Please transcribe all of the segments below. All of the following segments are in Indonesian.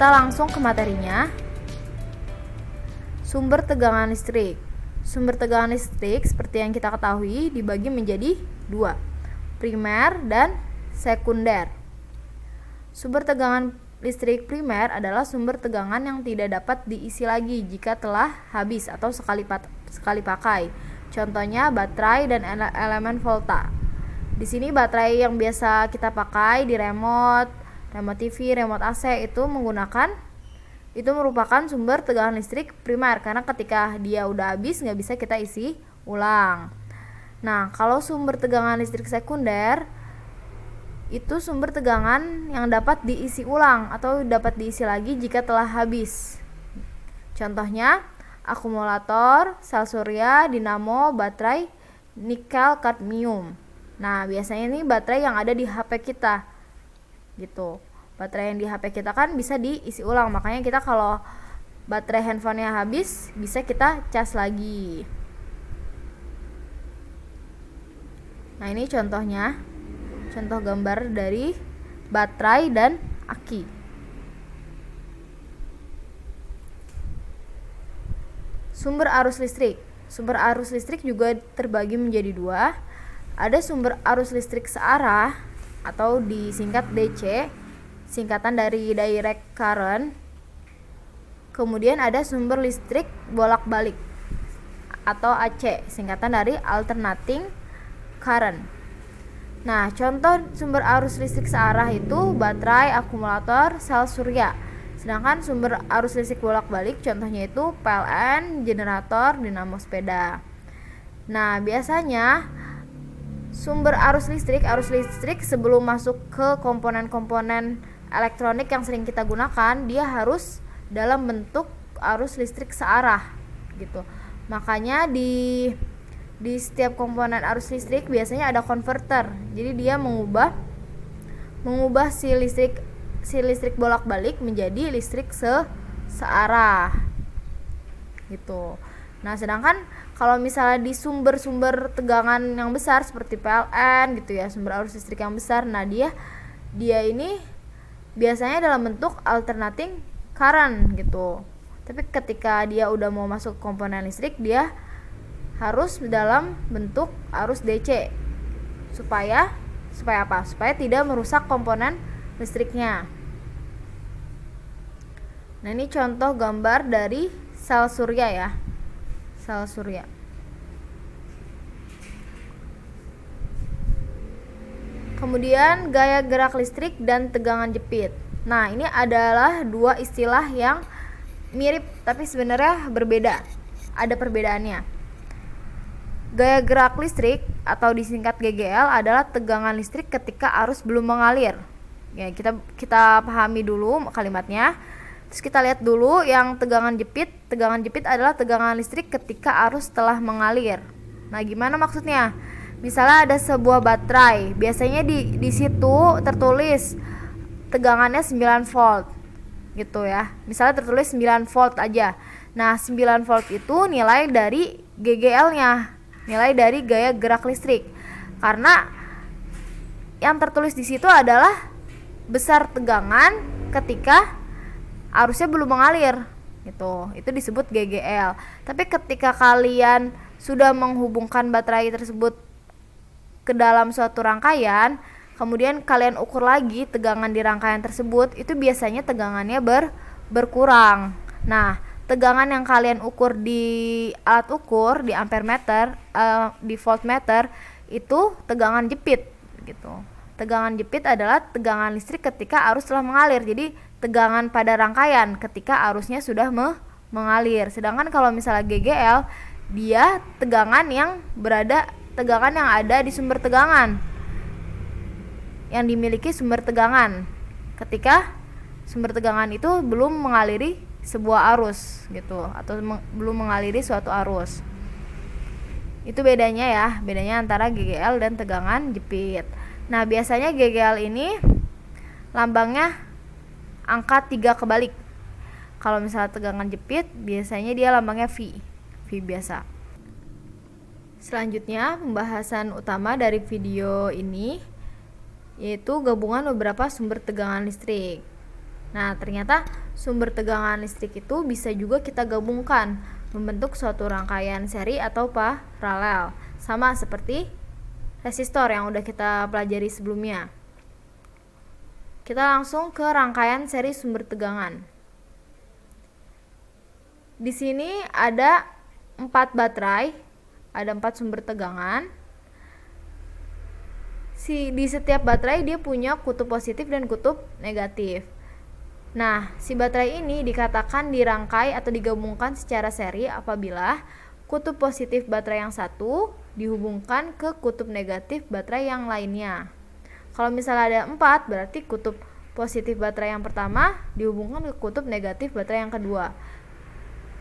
Kita langsung ke materinya. Sumber tegangan listrik. Sumber tegangan listrik seperti yang kita ketahui dibagi menjadi dua, primer dan sekunder. Sumber tegangan listrik primer adalah sumber tegangan yang tidak dapat diisi lagi jika telah habis atau sekali pakai. Contohnya baterai dan elemen volta. Di sini baterai yang biasa kita pakai di remote TV, remote AC itu merupakan sumber tegangan listrik primer karena ketika dia udah habis nggak bisa kita isi ulang. Nah, kalau sumber tegangan listrik sekunder itu sumber tegangan yang dapat diisi ulang atau dapat diisi lagi jika telah habis. Contohnya akumulator, sel surya, dinamo, baterai nikel kadmium. Nah, biasanya ini baterai yang ada di HP kita gitu. Baterai yang di HP kita kan bisa diisi ulang, makanya kita kalau baterai handphonenya habis bisa kita cas lagi. Nah, ini contohnya, contoh gambar dari baterai dan aki. Sumber arus listrik. Sumber arus listrik juga terbagi menjadi dua. Ada sumber arus listrik searah atau disingkat DC, singkatan dari direct current. Kemudian ada sumber listrik bolak-balik atau AC, singkatan dari alternating current. Nah, contoh sumber arus listrik searah itu baterai, akumulator, sel surya. Sedangkan sumber arus listrik bolak-balik contohnya itu PLN, generator, dinamo sepeda. Nah, biasanya sumber arus listrik sebelum masuk ke komponen-komponen elektronik yang sering kita gunakan, dia harus dalam bentuk arus listrik searah gitu. Makanya di setiap komponen arus listrik biasanya ada konverter. Jadi dia mengubah si listrik bolak-balik menjadi listrik searah gitu. Nah, sedangkan kalau misalnya di sumber-sumber tegangan yang besar seperti PLN gitu ya, sumber arus listrik yang besar, nah dia ini biasanya dalam bentuk alternating current gitu. Tapi ketika dia udah mau masuk komponen listrik, dia harus dalam bentuk arus DC. Supaya apa? Supaya tidak merusak komponen listriknya. Nah, ini contoh gambar dari sel surya ya. Sel surya. Kemudian gaya gerak listrik dan tegangan jepit. Nah, ini adalah dua istilah yang mirip tapi sebenarnya berbeda. Ada perbedaannya. Gaya gerak listrik atau disingkat GGL adalah tegangan listrik ketika arus belum mengalir. Ya, kita pahami dulu kalimatnya. Terus kita lihat dulu yang tegangan jepit. Tegangan jepit adalah tegangan listrik ketika arus telah mengalir. Nah, gimana maksudnya? Misalnya ada sebuah baterai, biasanya di situ tertulis tegangannya 9 volt gitu ya. Misalnya tertulis 9 volt aja. Nah, 9 volt itu nilai dari GGL-nya, nilai dari gaya gerak listrik. Karena yang tertulis di situ adalah besar tegangan ketika arusnya belum mengalir gitu. Itu disebut GGL. Tapi ketika kalian sudah menghubungkan baterai tersebut ke dalam suatu rangkaian, kemudian kalian ukur lagi tegangan di rangkaian tersebut, itu biasanya tegangannya berkurang. Nah, tegangan yang kalian ukur di alat ukur, di ampere meter, di voltmeter, itu tegangan jepit gitu. Tegangan jepit adalah tegangan listrik ketika arus telah mengalir. Jadi tegangan pada rangkaian ketika arusnya sudah mengalir. Sedangkan kalau misalnya GGL, dia tegangan yang ada di sumber tegangan, yang dimiliki sumber tegangan ketika sumber tegangan itu belum mengaliri sebuah arus gitu, atau belum mengaliri suatu arus. Itu bedanya ya, bedanya antara GGL dan tegangan jepit. Nah, biasanya GGL ini lambangnya angka 3 kebalik. Kalau misalnya tegangan jepit, biasanya dia lambangnya V biasa. Selanjutnya, pembahasan utama dari video ini yaitu gabungan beberapa sumber tegangan listrik. Nah, ternyata sumber tegangan listrik itu bisa juga kita gabungkan membentuk suatu rangkaian seri atau paralel, sama seperti resistor yang udah kita pelajari sebelumnya. Kita langsung ke rangkaian seri sumber tegangan. Di sini ada 4 baterai, ada 4 sumber tegangan. Di setiap baterai dia punya kutub positif dan kutub negatif. Nah, si baterai ini dikatakan dirangkai atau digabungkan secara seri apabila kutub positif baterai yang satu dihubungkan ke kutub negatif baterai yang lainnya. Kalau misalnya ada 4, berarti kutub positif baterai yang pertama dihubungkan ke kutub negatif baterai yang kedua.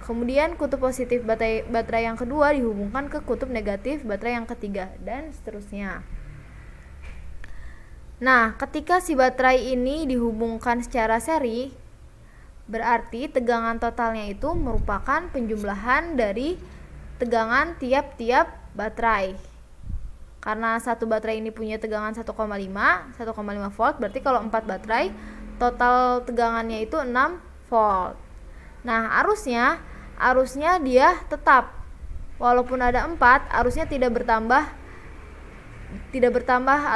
Kemudian kutub positif baterai yang kedua dihubungkan ke kutub negatif baterai yang ketiga, dan seterusnya. Nah, ketika si baterai ini dihubungkan secara seri, berarti tegangan totalnya itu merupakan penjumlahan dari tegangan tiap-tiap baterai. Karena satu baterai ini punya tegangan 1,5 volt, berarti kalau 4 baterai total tegangannya itu 6 volt. Nah, arusnya dia tetap, walaupun ada 4, arusnya tidak bertambah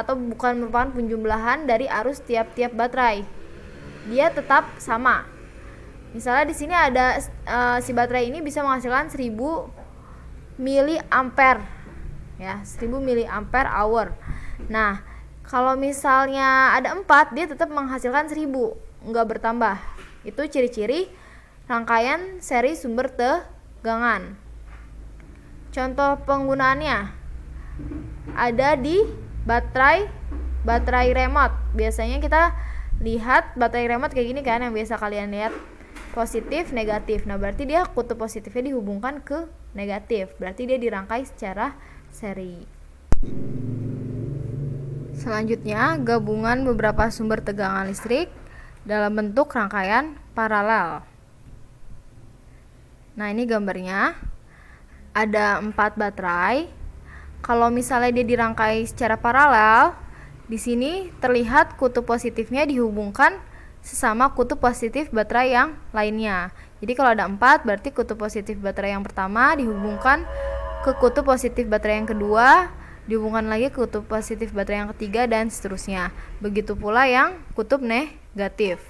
atau bukan merupakan penjumlahan dari arus tiap-tiap baterai. Dia tetap sama. Misalnya di sini ada si baterai ini bisa menghasilkan 1000 miliampere ya, 1000 miliampere hour. Nah, kalau misalnya ada 4, dia tetap menghasilkan 1000, enggak bertambah. Itu ciri-ciri rangkaian seri sumber tegangan. Contoh penggunaannya ada di baterai remote. Biasanya kita lihat baterai remote kayak gini kan, yang biasa kalian lihat, positif negatif. Nah, berarti dia kutub positifnya dihubungkan ke negatif, berarti dia dirangkai secara seri. Selanjutnya, gabungan beberapa sumber tegangan listrik dalam bentuk rangkaian paralel. Nah, ini gambarnya. Ada 4 baterai. Kalau misalnya dia dirangkai secara paralel, di sini terlihat kutub positifnya dihubungkan sesama kutub positif baterai yang lainnya. Jadi kalau ada 4, berarti kutub positif baterai yang pertama dihubungkan ke kutub positif baterai yang kedua, dihubungkan lagi ke kutub positif baterai yang ketiga, dan seterusnya. Begitu pula yang kutub negatif.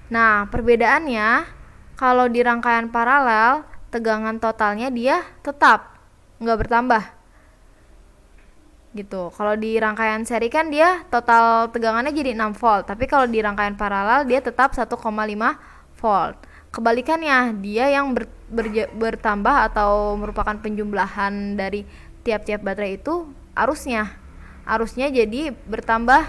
Nah, perbedaannya, kalau di rangkaian paralel, tegangan totalnya dia tetap, nggak bertambah. Gitu. Kalau di rangkaian seri kan dia total tegangannya jadi 6 volt, tapi kalau di rangkaian paralel dia tetap 1,5 volt. Kebalikannya, dia yang bertambah atau merupakan penjumlahan dari tiap-tiap baterai itu arusnya jadi bertambah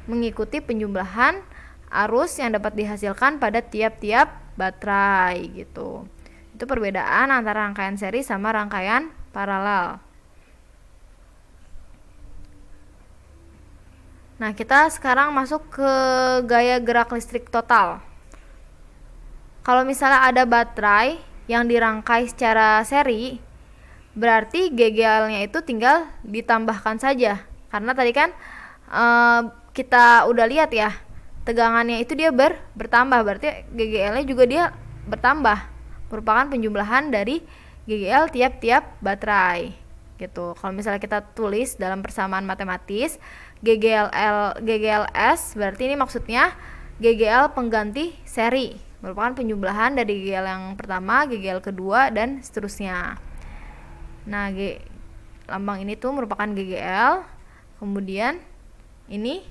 mengikuti penjumlahan arus yang dapat dihasilkan pada tiap-tiap baterai gitu. Itu perbedaan antara rangkaian seri sama rangkaian paralel. Nah, kita sekarang masuk ke gaya gerak listrik total. Kalau misalnya ada baterai yang dirangkai secara seri, berarti GGL-nya itu tinggal ditambahkan saja. Karena tadi kan kita udah lihat ya, tegangannya itu dia bertambah, berarti GGL-nya juga dia bertambah. Merupakan penjumlahan dari GGL tiap-tiap baterai. Gitu. Kalau misalnya kita tulis dalam persamaan matematis, GGLS berarti ini maksudnya GGL pengganti seri, merupakan penjumlahan dari GGL yang pertama, GGL kedua, dan seterusnya. Nah, lambang ini tuh merupakan GGL, kemudian ini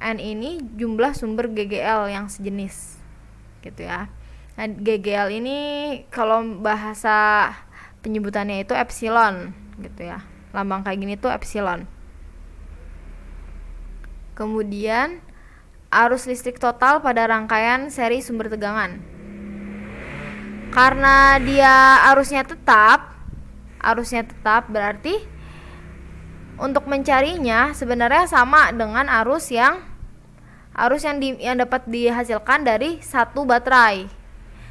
N ini jumlah sumber GGL yang sejenis gitu ya. Nah, GGL ini kalau bahasa penyebutannya itu epsilon gitu ya. Lambang kayak gini tuh epsilon. Kemudian arus listrik total pada rangkaian seri sumber tegangan. Karena dia arusnya tetap berarti untuk mencarinya sebenarnya sama dengan arus yang dapat dihasilkan dari satu baterai.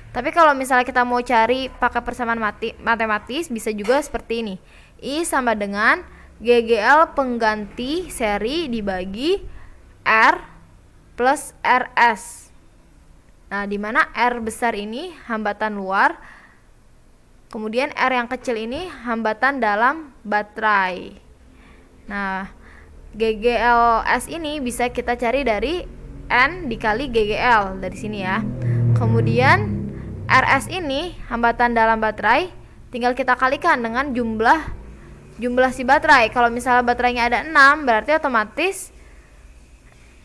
Tapi kalau misalnya kita mau cari pakai persamaan matematis, bisa juga seperti ini. I sama dengan GGL pengganti seri dibagi R plus RS. Nah, di mana R besar ini hambatan luar, kemudian R yang kecil ini hambatan dalam baterai. Nah, GGLS ini bisa kita cari dari N dikali GGL dari sini ya. Kemudian RS ini hambatan dalam baterai, tinggal kita kalikan dengan jumlah si baterai. Kalau misalnya baterainya ada 6, berarti otomatis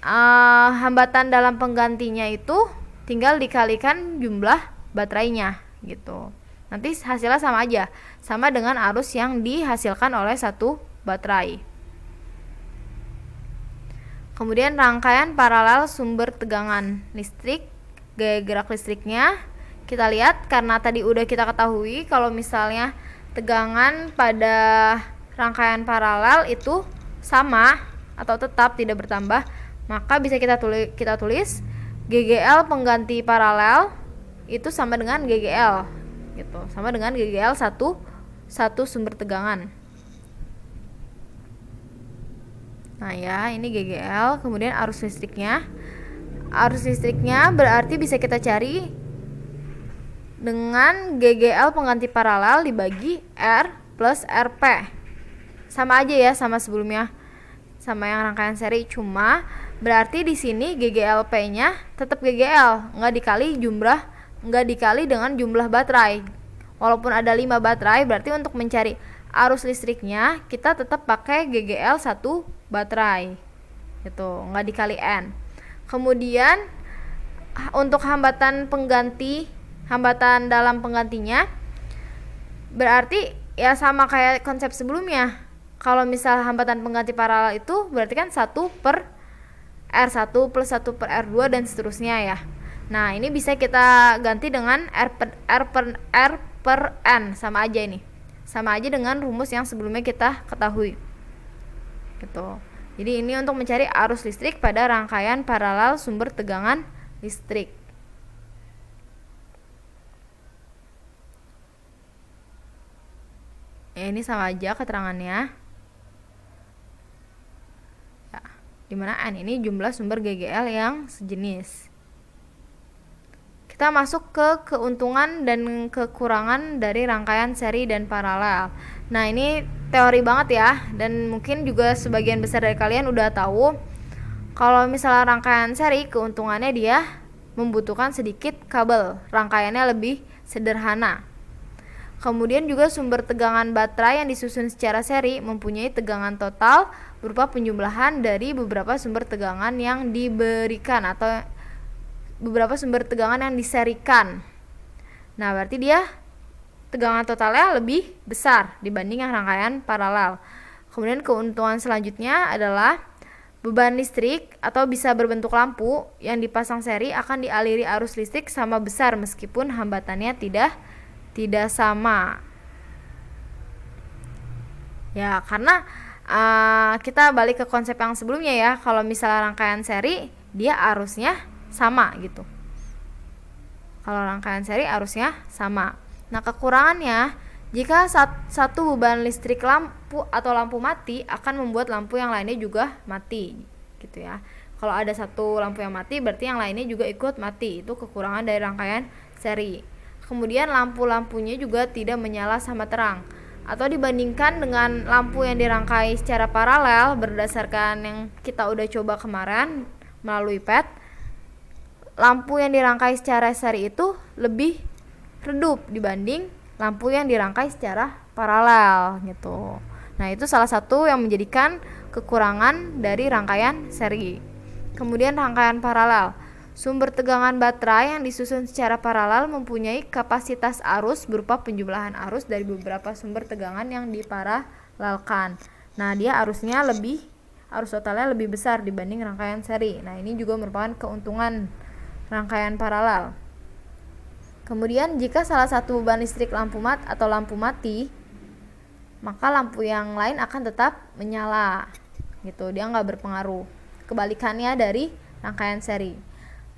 hambatan dalam penggantinya itu tinggal dikalikan jumlah baterainya gitu. Nanti hasilnya sama aja, sama dengan arus yang dihasilkan oleh satu baterai. Kemudian rangkaian paralel sumber tegangan listrik, gaya gerak listriknya kita lihat, karena tadi udah kita ketahui kalau misalnya tegangan pada rangkaian paralel itu sama atau tetap tidak bertambah, maka bisa kita tulis GGL pengganti paralel itu sama dengan GGL gitu, sama dengan GGL satu sumber tegangan. Nah ya, ini GGL. Kemudian arus listriknya berarti bisa kita cari dengan GGL pengganti paralel dibagi R plus RP. Sama aja ya, sama sebelumnya, sama yang rangkaian seri, cuma berarti di sini GGLP-nya tetap GGL, nggak dikali dengan jumlah baterai. Walaupun ada 5 baterai, berarti untuk mencari arus listriknya kita tetap pakai GGL 1 baterai. Gitu, nggak dikali N. Kemudian untuk hambatan dalam penggantinya berarti ya sama kayak konsep sebelumnya. Kalau misal hambatan pengganti paralel itu berarti kan 1 per R1 plus 1 per R2 dan seterusnya ya. Nah, ini bisa kita ganti dengan R per N, sama aja ini. Sama aja dengan rumus yang sebelumnya kita ketahui. Gitu. Jadi ini untuk mencari arus listrik pada rangkaian paralel sumber tegangan listrik. Ya, ini sama aja keterangannya. Ya, dimana N ini jumlah sumber GGL yang sejenis. Kita masuk ke keuntungan dan kekurangan dari rangkaian seri dan paralel. Nah, ini teori banget ya, dan mungkin juga sebagian besar dari kalian udah tahu kalau misalnya rangkaian seri, keuntungannya dia membutuhkan sedikit kabel, rangkaiannya lebih sederhana. Kemudian juga sumber tegangan baterai yang disusun secara seri mempunyai tegangan total berupa penjumlahan dari beberapa sumber tegangan yang diberikan atau beberapa sumber tegangan yang diserikan. Nah, berarti dia tegangan totalnya lebih besar dibanding yang rangkaian paralel. Kemudian keuntungan selanjutnya adalah beban listrik atau bisa berbentuk lampu yang dipasang seri akan dialiri arus listrik sama besar meskipun hambatannya tidak sama. Ya, karena kita balik ke konsep yang sebelumnya ya. Kalau misalnya rangkaian seri, dia arusnya sama gitu. Kalau rangkaian seri arusnya sama. Nah, kekurangannya, jika satu beban listrik lampu atau lampu mati akan membuat lampu yang lainnya juga mati gitu ya. Kalau ada satu lampu yang mati, berarti yang lainnya juga ikut mati. Itu kekurangan dari rangkaian seri. Kemudian lampu-lampunya juga tidak menyala sama terang. Atau dibandingkan dengan lampu yang dirangkai secara paralel berdasarkan yang kita udah coba kemarin melalui PET, lampu yang dirangkai secara seri itu lebih redup dibanding lampu yang dirangkai secara paralel gitu. Nah, itu salah satu yang menjadikan kekurangan dari rangkaian seri. Kemudian rangkaian paralel. Sumber tegangan baterai yang disusun secara paralel mempunyai kapasitas arus berupa penjumlahan arus dari beberapa sumber tegangan yang diparalelkan. Nah, dia arus totalnya lebih besar dibanding rangkaian seri. Nah, ini juga merupakan keuntungan rangkaian paralel. Kemudian jika salah satu beban listrik lampu mati, maka lampu yang lain akan tetap menyala gitu, dia nggak berpengaruh. Kebalikannya dari rangkaian seri.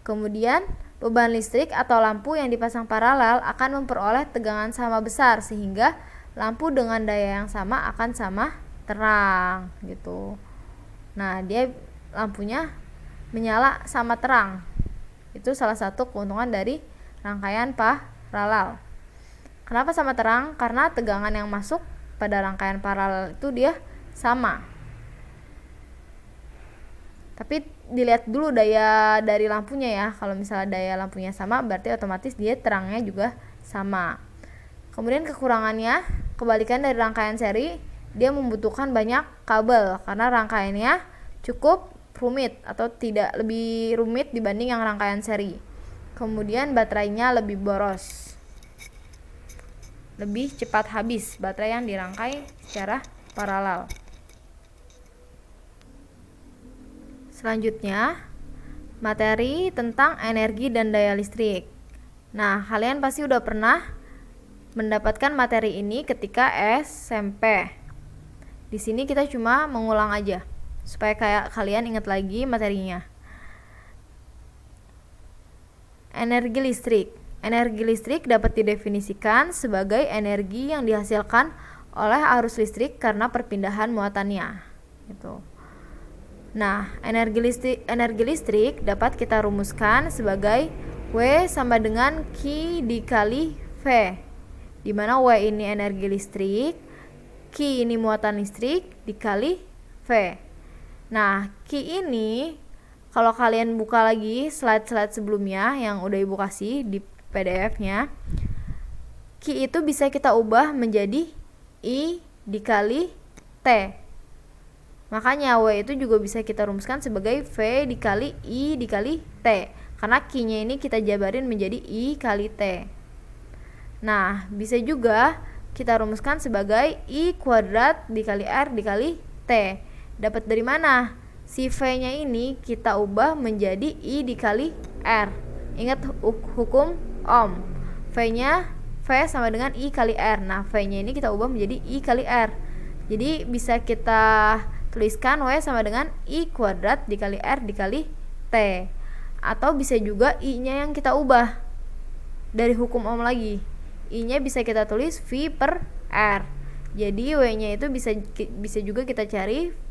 Kemudian beban listrik atau lampu yang dipasang paralel akan memperoleh tegangan sama besar sehingga lampu dengan daya yang sama akan sama terang gitu. Nah, dia lampunya menyala sama terang. Itu salah satu keuntungan dari rangkaian paralel. Kenapa sama terang? Karena tegangan yang masuk pada rangkaian paralel itu dia sama. Tapi dilihat dulu daya dari lampunya ya. Kalau misalnya daya lampunya sama, berarti otomatis dia terangnya juga sama. Kemudian kekurangannya, kebalikan dari rangkaian seri, dia membutuhkan banyak kabel karena rangkaiannya cukup rumit atau tidak lebih rumit dibanding yang rangkaian seri. Kemudian baterainya lebih boros, lebih cepat habis baterai yang dirangkai secara paralel. Selanjutnya, materi tentang energi dan daya listrik. Nah, kalian pasti udah pernah mendapatkan materi ini ketika SMP. Di sini kita cuma mengulang aja supaya kayak kalian ingat lagi materinya. Energi listrik. Energi listrik dapat didefinisikan sebagai energi yang dihasilkan oleh arus listrik karena perpindahan muatannya. Gitu. Nah, energi listrik dapat kita rumuskan sebagai W sama dengan Q dikali V, di mana W ini energi listrik, Q ini muatan listrik dikali V. Nah, Q ini kalau kalian buka lagi slide-slide sebelumnya yang udah ibu kasih di PDF-nya, Q itu bisa kita ubah menjadi I dikali T. Makanya W itu juga bisa kita rumuskan sebagai V dikali I dikali T, karena Q-nya ini kita jabarin menjadi I kali T. Nah, bisa juga kita rumuskan sebagai I kuadrat dikali R dikali T. Dapat dari mana? Si V-nya ini kita ubah menjadi I dikali R. Ingat hukum Ohm. V-nya V sama dengan I kali R. Nah, V-nya ini kita ubah menjadi I kali R. Jadi bisa kita tuliskan W sama dengan I kuadrat dikali R dikali T. Atau bisa juga I-nya yang kita ubah dari hukum Ohm lagi. I-nya bisa kita tulis V per R. Jadi W-nya itu bisa juga kita cari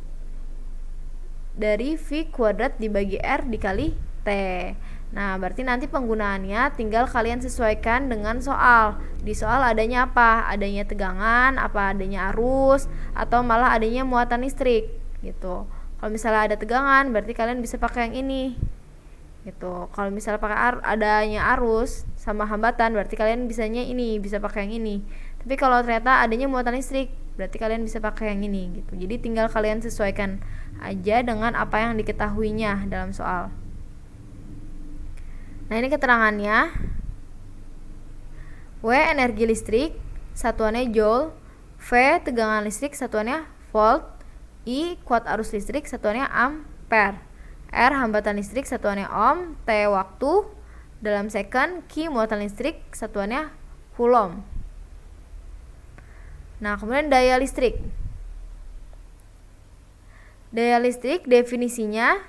dari V kuadrat dibagi R dikali T. Nah, berarti nanti penggunaannya tinggal kalian sesuaikan dengan soal. Di soal adanya apa? Adanya tegangan, apa adanya arus, atau malah adanya muatan listrik gitu. Kalau misalnya ada tegangan, berarti kalian bisa pakai yang ini. Gitu. Kalau misalnya pakai adanya arus sama hambatan, berarti kalian bisanya ini, bisa pakai yang ini. Tapi kalau ternyata adanya muatan listrik, berarti kalian bisa pakai yang ini gitu. Jadi tinggal kalian sesuaikan aja dengan apa yang diketahuinya dalam soal. Nah, ini keterangannya. W energi listrik satuannya joule, V tegangan listrik satuannya volt, I kuat arus listrik satuannya ampere, R hambatan listrik satuannya ohm, T waktu dalam second, Q muatan listrik satuannya coulomb. Nah, kemudian daya listrik. Daya listrik definisinya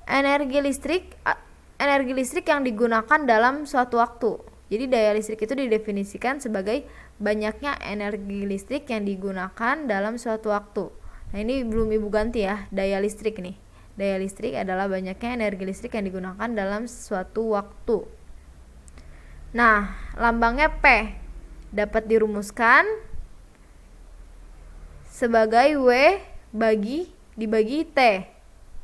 energi listrik yang digunakan dalam suatu waktu. Jadi daya listrik itu didefinisikan sebagai banyaknya energi listrik yang digunakan dalam suatu waktu. Nah, ini belum ibu ganti ya, daya listrik nih. Daya listrik adalah banyaknya energi listrik yang digunakan dalam suatu waktu. Nah, lambangnya P dapat dirumuskan sebagai W dibagi T.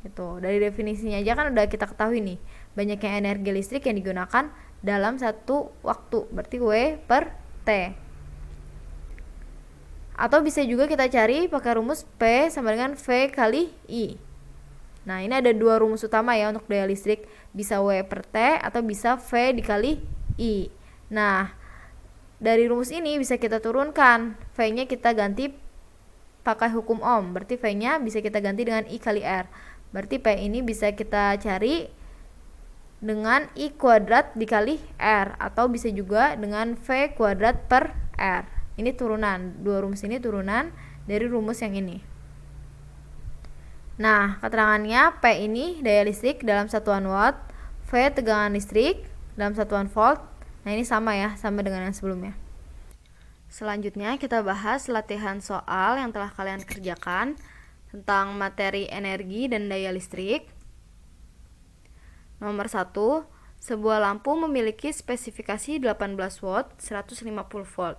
Gitu. Dari definisinya aja kan udah kita ketahui nih, banyaknya energi listrik yang digunakan dalam satu waktu, berarti W per T. Atau bisa juga kita cari pakai rumus P sama dengan V kali I. Nah, ini ada dua rumus utama ya untuk daya listrik, bisa W per T atau bisa V dikali I. Nah, dari rumus ini bisa kita turunkan, V-nya kita ganti pakai hukum Ohm, berarti V-nya bisa kita ganti dengan I kali R. Berarti P ini bisa kita cari dengan I kuadrat dikali R, atau bisa juga dengan V kuadrat per R. Ini turunan, dua rumus ini turunan dari rumus yang ini. Nah, keterangannya P ini daya listrik dalam satuan watt, V tegangan listrik dalam satuan volt. Nah, ini sama ya, sama dengan yang sebelumnya. Selanjutnya kita bahas latihan soal yang telah kalian kerjakan tentang materi energi dan daya listrik. Nomor 1, sebuah lampu memiliki spesifikasi 18 watt 150 volt.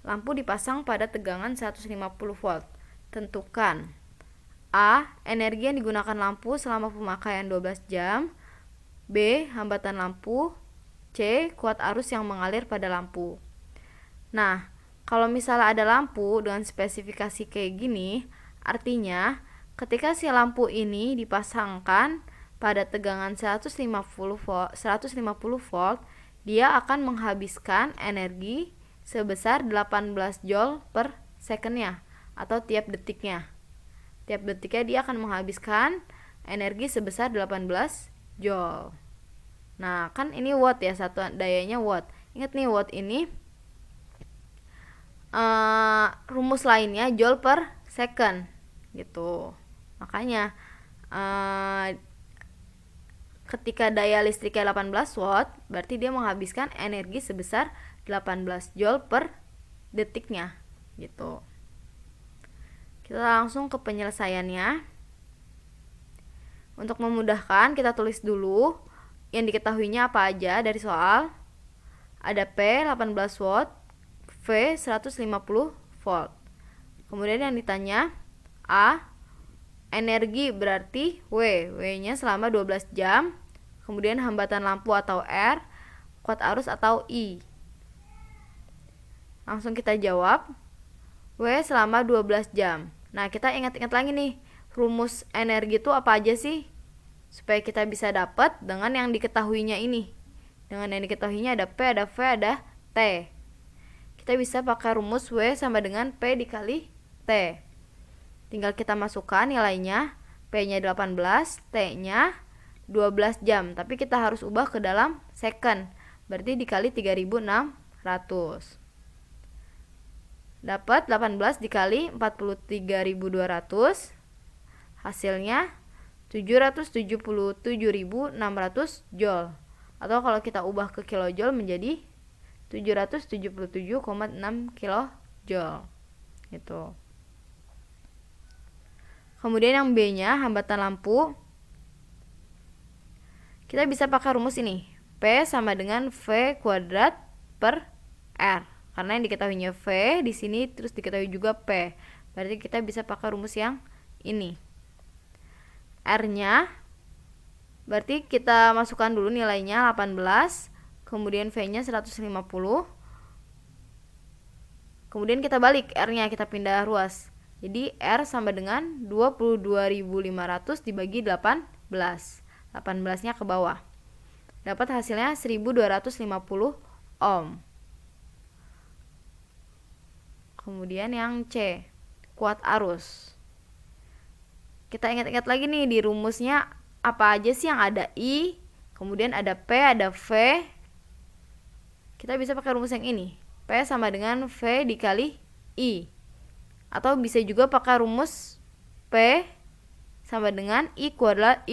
Lampu dipasang pada tegangan 150 volt. Tentukan A. Energi yang digunakan lampu selama pemakaian 12 jam. B. Hambatan lampu. C. Kuat arus yang mengalir pada lampu. Nah, kalau misalnya ada lampu dengan spesifikasi kayak gini, artinya ketika si lampu ini dipasangkan pada tegangan 150 volt, dia akan menghabiskan energi sebesar 18 joule per secondnya atau tiap detiknya. Tiap detiknya dia akan menghabiskan energi sebesar 18 joule. Nah, kan ini watt ya, satuan dayanya watt. Ingat nih, watt ini rumus lainnya joule per second gitu. Makanya ketika daya listriknya 18 watt, berarti dia menghabiskan energi sebesar 18 joule per detiknya gitu. Kita langsung ke penyelesaiannya. Untuk memudahkan, kita tulis dulu yang diketahuinya apa aja dari soal. Ada P 18 watt, V 150 volt. Kemudian yang ditanya A. Energi berarti W-nya selama 12 jam. Kemudian hambatan lampu atau R, kuat arus atau I. Langsung kita jawab. W selama 12 jam. Nah, kita ingat-ingat lagi nih, rumus energi itu apa aja sih? Supaya kita bisa dapat dengan yang diketahuinya ini. Dengan yang diketahuinya ada P, ada V, ada T. Kita bisa pakai rumus W sama dengan P dikali T. Tinggal kita masukkan nilainya. P-nya 18, T-nya 12 jam. Tapi kita harus ubah ke dalam second. Berarti dikali 3600. Dapat 18 dikali 43.200. Hasilnya 777.600 joule. Atau kalau kita ubah ke kilojoule menjadi 777,6 kilojoule gitu. Kemudian yang B-nya hambatan lampu, kita bisa pakai rumus ini. P sama dengan V kuadrat per R. Karena yang diketahuinya V di sini terus diketahui juga P. Berarti kita bisa pakai rumus yang ini. R-nya berarti kita masukkan dulu nilainya 18. Kemudian V-nya 150. Kemudian kita balik R-nya, kita pindah ruas. Jadi R sama dengan 22.500 dibagi 18. 18-nya ke bawah. Dapat hasilnya 1250 ohm. Kemudian yang C, kuat arus. Kita ingat-ingat lagi nih di rumusnya apa aja sih yang ada I, kemudian ada P, ada V. Kita bisa pakai rumus yang ini. P sama dengan V dikali I. Atau bisa juga pakai rumus P sama dengan I kuadrat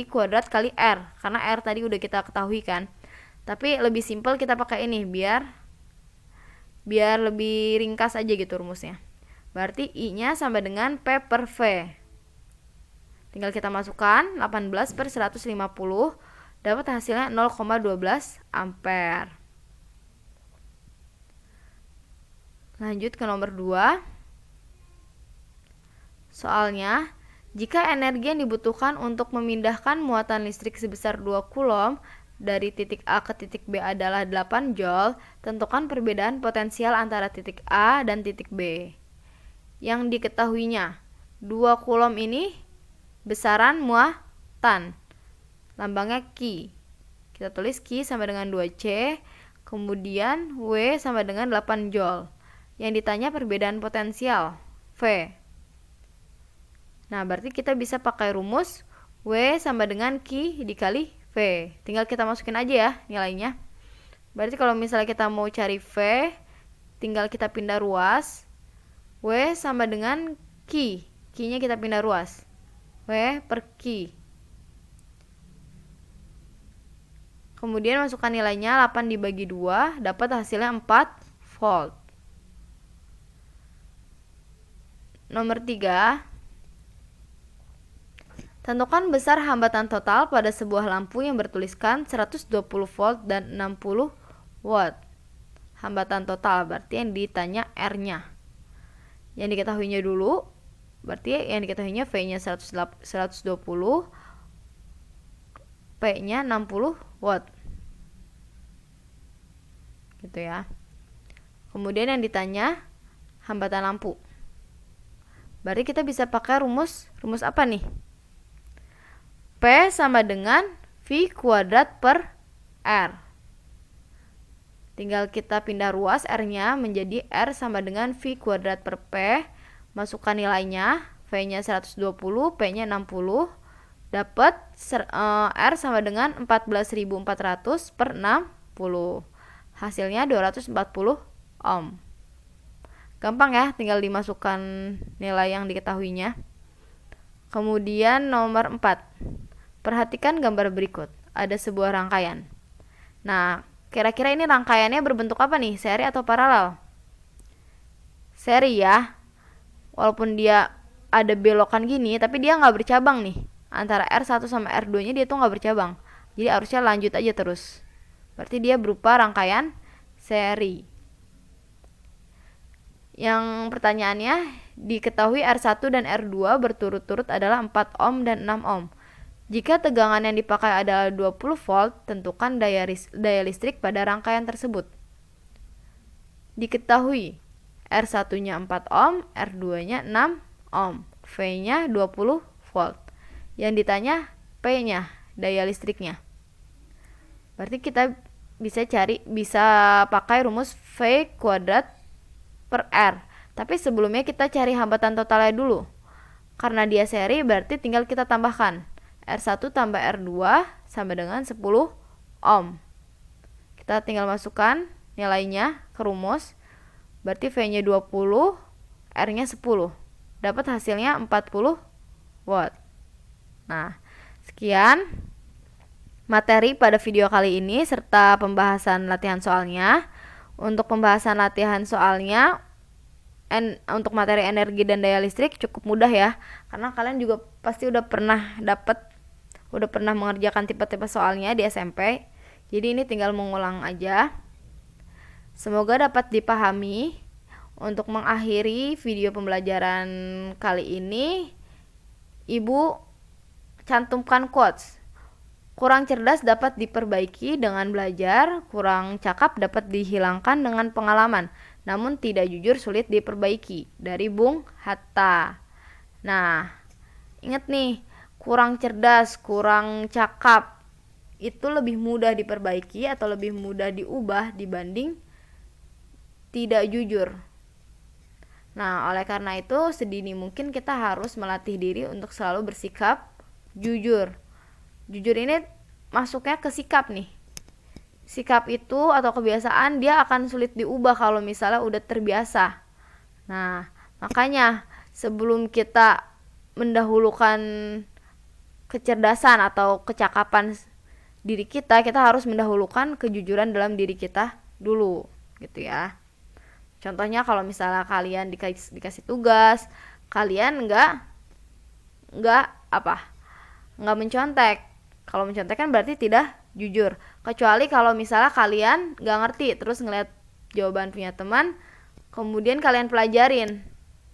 kali R. Karena R tadi udah kita ketahui kan. Tapi lebih simpel kita pakai ini biar lebih ringkas aja gitu rumusnya. Berarti I-nya sama dengan P per V. Tinggal kita masukkan 18 per 150. Dapat hasilnya 0,12 ampere. Lanjut ke nomor 2. Soalnya, jika energi yang dibutuhkan untuk memindahkan muatan listrik sebesar 2 coulomb dari titik A ke titik B adalah 8 joule, tentukan perbedaan potensial antara titik A dan titik B. Yang diketahuinya, 2 coulomb ini besaran muatan. Lambangnya Q. Kita tulis Q sama dengan 2C, kemudian W sama dengan 8 joule. Yang ditanya perbedaan potensial, V. Nah, berarti kita bisa pakai rumus W sama dengan Q dikali V. Tinggal kita masukin aja ya nilainya. Berarti kalau misalnya kita mau cari V, tinggal kita pindah ruas. W sama dengan Q. Q-nya kita pindah ruas. W per Q. Kemudian masukkan nilainya 8 dibagi 2, dapat hasilnya 4 volt. Nomor 3. Tentukan besar hambatan total pada sebuah lampu yang bertuliskan 120 volt dan 60 watt. Hambatan total berarti yang ditanya R-nya. Yang diketahuinya dulu, berarti yang diketahuinya V-nya 120, P-nya 60 watt. Gitu ya. Kemudian yang ditanya hambatan lampu. Berarti kita bisa pakai rumus apa nih? P sama dengan V kuadrat per R. Tinggal kita pindah ruas R-nya menjadi R sama dengan V kuadrat per P. Masukkan nilainya, V-nya 120, P-nya 60. Dapat R sama dengan 14.400 per 60. Hasilnya 240 ohm. Gampang ya, tinggal dimasukkan nilai yang diketahuinya. Kemudian nomor 4. Perhatikan gambar berikut. Ada sebuah rangkaian. Nah, kira-kira ini rangkaiannya berbentuk apa nih? Seri atau paralel? Seri ya. Walaupun dia ada belokan gini, tapi dia nggak bercabang nih. Antara R1 sama R2 nya dia tuh nggak bercabang. Jadi arusnya lanjut aja terus. Berarti dia berupa rangkaian seri. Yang pertanyaannya, diketahui R1 dan R2 berturut-turut adalah 4 ohm dan 6 ohm. Jika tegangan yang dipakai adalah 20 volt, tentukan daya listrik pada rangkaian tersebut. Diketahui R1-nya 4 ohm, R2-nya 6 ohm, V-nya 20 volt. Yang ditanya P-nya, daya listriknya. Berarti kita bisa pakai rumus V kuadrat per R. Tapi sebelumnya kita cari hambatan totalnya dulu. Karena dia seri, berarti tinggal kita tambahkan. R1 tambah R2 sama dengan 10 ohm. Kita tinggal masukkan nilainya ke rumus. Berarti V-nya 20, R-nya 10. Dapat hasilnya 40 watt. Nah, sekian materi pada video kali ini serta pembahasan latihan soalnya. Untuk pembahasan latihan soalnya, untuk materi energi dan daya listrik cukup mudah ya. Karena kalian juga pasti udah pernah mengerjakan tipe-tipe soalnya di SMP. Jadi ini tinggal mengulang aja. Semoga dapat dipahami. Untuk mengakhiri video pembelajaran kali ini, Ibu cantumkan quotes. Kurang cerdas dapat diperbaiki dengan belajar, kurang cakap dapat dihilangkan dengan pengalaman, namun tidak jujur sulit diperbaiki. Dari Bung Hatta. Nah, ingat nih, kurang cerdas, kurang cakap itu lebih mudah diperbaiki atau lebih mudah diubah dibanding tidak jujur. Nah, oleh karena itu sedini mungkin kita harus melatih diri untuk selalu bersikap jujur. Jujur ini masuknya ke sikap nih. Sikap itu atau kebiasaan dia akan sulit diubah kalau misalnya udah terbiasa. Nah, makanya sebelum kita mendahulukan kecerdasan atau kecakapan diri kita harus mendahulukan kejujuran dalam diri kita dulu, gitu ya. Contohnya kalau misalnya kalian dikasih tugas, kalian nggak mencontek. Kalau mencontek kan berarti tidak jujur. Kecuali kalau misalnya kalian nggak ngerti, terus ngeliat jawaban punya teman, kemudian kalian pelajarin,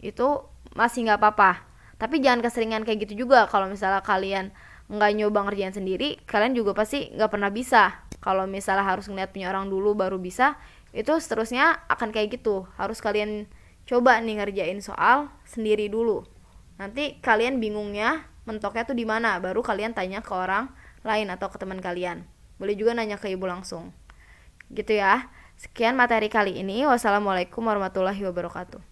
itu masih nggak apa-apa. Tapi jangan keseringan kayak gitu juga. Kalau misalnya kalian nggak nyoba ngerjain sendiri, kalian juga pasti nggak pernah bisa. Kalau misalnya harus ngeliat punya orang dulu baru bisa, itu seterusnya akan kayak gitu. Harus kalian coba nih ngerjain soal sendiri dulu. Nanti kalian bingungnya mentoknya tuh di mana, baru kalian tanya ke orang lain atau ke teman kalian. Boleh juga nanya ke ibu langsung. Gitu ya. Sekian materi kali ini. Wassalamualaikum warahmatullahi wabarakatuh.